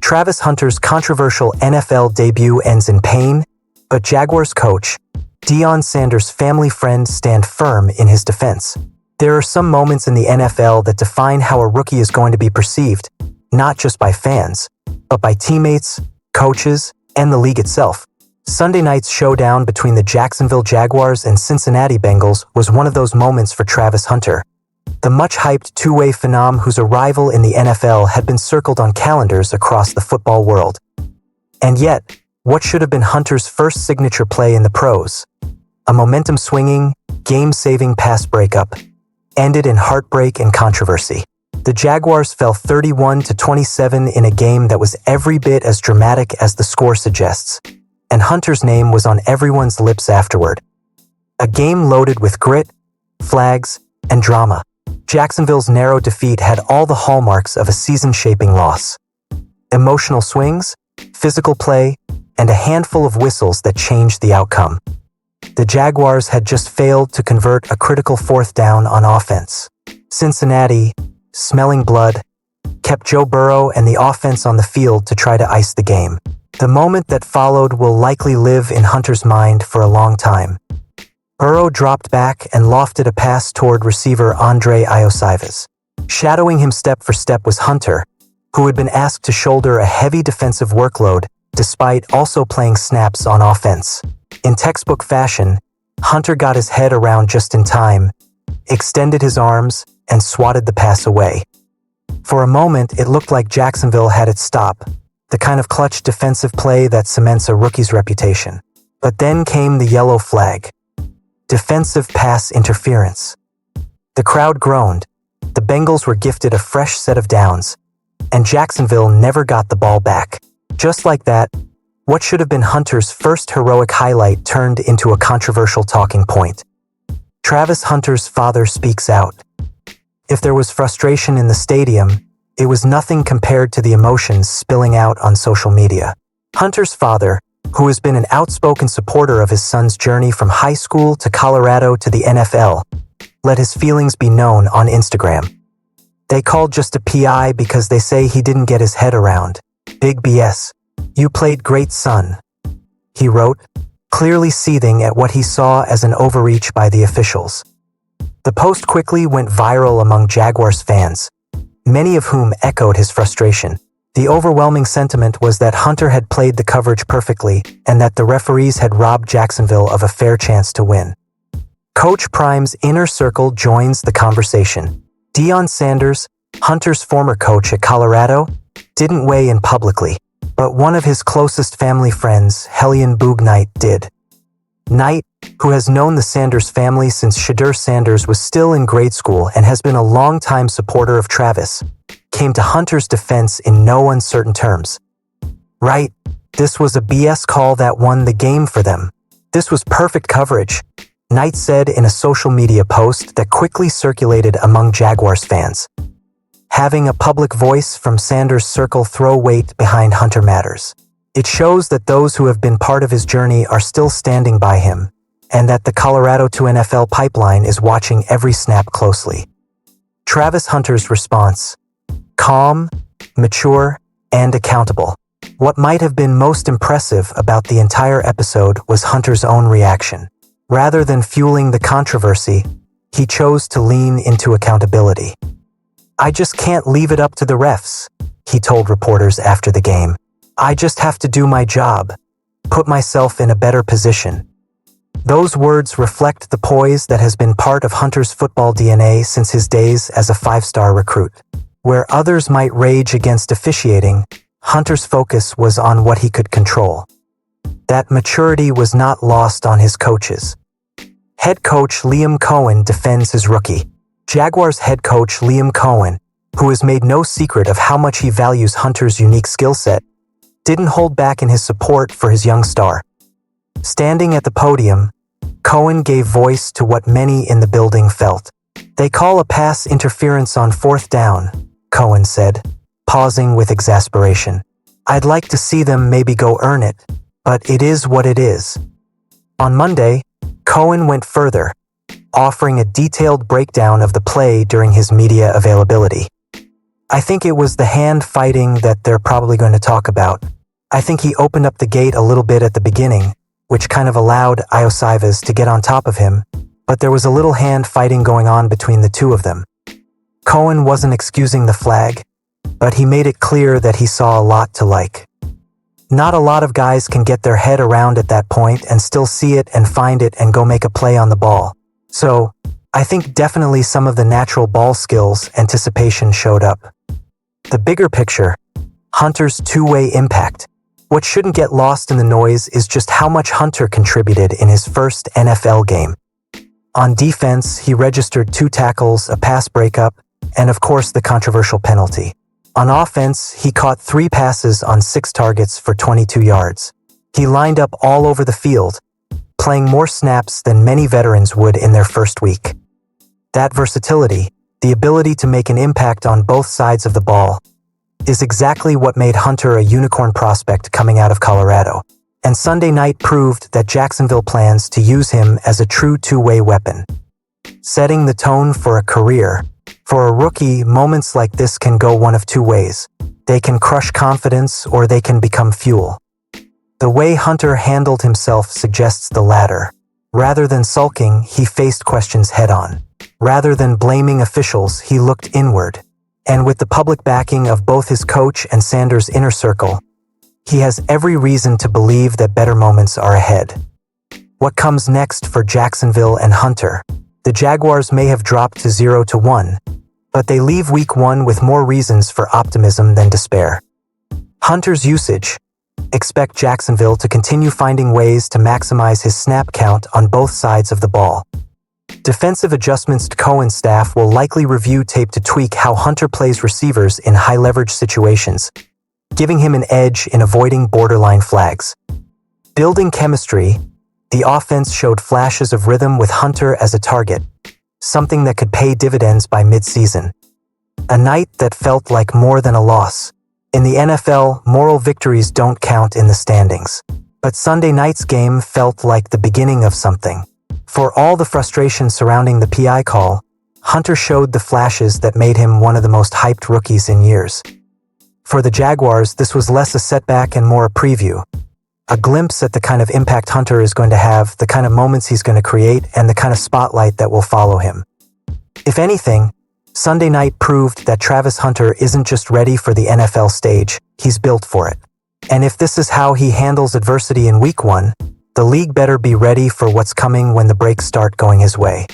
Travis Hunter's controversial NFL debut ends in pain, but Jaguars coach, Deion Sanders' family friends stand firm in his defense. There are some moments in the NFL that define how a rookie is going to be perceived, not just by fans, but by teammates, coaches, and the league itself. Sunday night's showdown between the Jacksonville Jaguars and Cincinnati Bengals was one of those moments for Travis Hunter. The much-hyped two-way phenom whose arrival in the NFL had been circled on calendars across the football world. And yet, what should have been Hunter's first signature play in the pros, a momentum-swinging, game-saving pass breakup, ended in heartbreak and controversy. The Jaguars fell 31-27 in a game that was every bit as dramatic as the score suggests, and Hunter's name was on everyone's lips afterward. A game loaded with grit, flags, and drama. Jacksonville's narrow defeat had all the hallmarks of a season-shaping loss. Emotional swings, physical play, and a handful of whistles that changed the outcome. The Jaguars had just failed to convert a critical fourth down on offense. Cincinnati, smelling blood, kept Joe Burrow and the offense on the field to try to ice the game. The moment that followed will likely live in Hunter's mind for a long time. Burrow dropped back and lofted a pass toward receiver Andre Iosivas. Shadowing him step for step was Hunter, who had been asked to shoulder a heavy defensive workload despite also playing snaps on offense. In textbook fashion, Hunter got his head around just in time, extended his arms, and swatted the pass away. For a moment, it looked like Jacksonville had its stop, the kind of clutch defensive play that cements a rookie's reputation. But then came the yellow flag. Defensive pass interference. The crowd groaned. The Bengals were gifted a fresh set of downs, and Jacksonville never got the ball back. Just like that, what should have been Hunter's first heroic highlight turned into a controversial talking point. Travis Hunter's father speaks out. If there was frustration in the stadium, it was nothing compared to the emotions spilling out on social media. Hunter's father, who has been an outspoken supporter of his son's journey from high school to Colorado to the NFL, let his feelings be known on Instagram. They called just a PI because they say he didn't get his head around. Big BS. You played great, son, he wrote, clearly seething at what he saw as an overreach by the officials. The post quickly went viral among Jaguars fans, many of whom echoed his frustration. The overwhelming sentiment was that Hunter had played the coverage perfectly and that the referees had robbed Jacksonville of a fair chance to win. Coach Prime's inner circle joins the conversation. Deion Sanders, Hunter's former coach at Colorado, didn't weigh in publicly, but one of his closest family friends, Hellion Boog Knight, did. Knight, who has known the Sanders family since Shadur Sanders was still in grade school and has been a longtime supporter of Travis, came to Hunter's defense in no uncertain terms. Right, this was a BS call that won the game for them. This was perfect coverage, Knight said in a social media post that quickly circulated among Jaguars fans. Having a public voice from Sanders' circle throw weight behind Hunter matters. It shows that those who have been part of his journey are still standing by him, and that the Colorado to NFL pipeline is watching every snap closely. Travis Hunter's response: calm, mature, and accountable. What might have been most impressive about the entire episode was Hunter's own reaction. Rather than fueling the controversy, he chose to lean into accountability. I just can't leave it up to the refs, he told reporters after the game. I just have to do my job, put myself in a better position. Those words reflect the poise that has been part of Hunter's football DNA since his days as a five-star recruit. Where others might rage against officiating, Hunter's focus was on what he could control. That maturity was not lost on his coaches. Head coach Liam Cohen defends his rookie. Jaguars head coach Liam Cohen, who has made no secret of how much he values Hunter's unique skill set, didn't hold back in his support for his young star. Standing at the podium, Cohen gave voice to what many in the building felt. They call a pass interference on fourth down, Cohen said, pausing with exasperation. I'd like to see them maybe go earn it, but it is what it is. On Monday, Cohen went further, offering a detailed breakdown of the play during his media availability. I think it was the hand fighting that they're probably going to talk about. I think he opened up the gate a little bit at the beginning, which kind of allowed Sympathizes to get on top of him, but there was a little hand fighting going on between the two of them. Cohen wasn't excusing the flag, but he made it clear that he saw a lot to like. Not a lot of guys can get their head around at that point and still see it and find it and go make a play on the ball. So, I think definitely some of the natural ball skills, anticipation showed up. The bigger picture, Hunter's two-way impact. What shouldn't get lost in the noise is just how much Hunter contributed in his first NFL game. On defense, he registered 2 tackles, a pass breakup, and of course the controversial penalty. On offense, he caught 3 passes on 6 targets for 22 yards. He lined up all over the field, playing more snaps than many veterans would in their first week. That versatility, the ability to make an impact on both sides of the ball, is exactly what made Hunter a unicorn prospect coming out of Colorado. And Sunday night proved that Jacksonville plans to use him as a true two-way weapon, setting the tone for a career. For a rookie, moments like this can go one of 2 ways. They can crush confidence or they can become fuel. The way Hunter handled himself suggests the latter. Rather than sulking, he faced questions head-on. Rather than blaming officials, he looked inward. And with the public backing of both his coach and Sanders' inner circle, he has every reason to believe that better moments are ahead. What comes next for Jacksonville and Hunter? The Jaguars may have dropped to 0-1, but they leave week 1 with more reasons for optimism than despair. Hunter's usage. Expect Jacksonville to continue finding ways to maximize his snap count on both sides of the ball. Defensive adjustments. Cohen's staff will likely review tape to tweak how Hunter plays receivers in high-leverage situations, giving him an edge in avoiding borderline flags. Building chemistry. The offense showed flashes of rhythm with Hunter as a target, something that could pay dividends by mid-season. A night that felt like more than a loss. In the NFL, moral victories don't count in the standings. But Sunday night's game felt like the beginning of something. For all the frustration surrounding the PI call, Hunter showed the flashes that made him one of the most hyped rookies in years. For the Jaguars, this was less a setback and more a preview. A glimpse at the kind of impact Hunter is going to have, the kind of moments he's going to create, and the kind of spotlight that will follow him. If anything, Sunday night proved that Travis Hunter isn't just ready for the NFL stage, he's built for it. And if this is how he handles adversity in week 1, the league better be ready for what's coming when the breaks start going his way.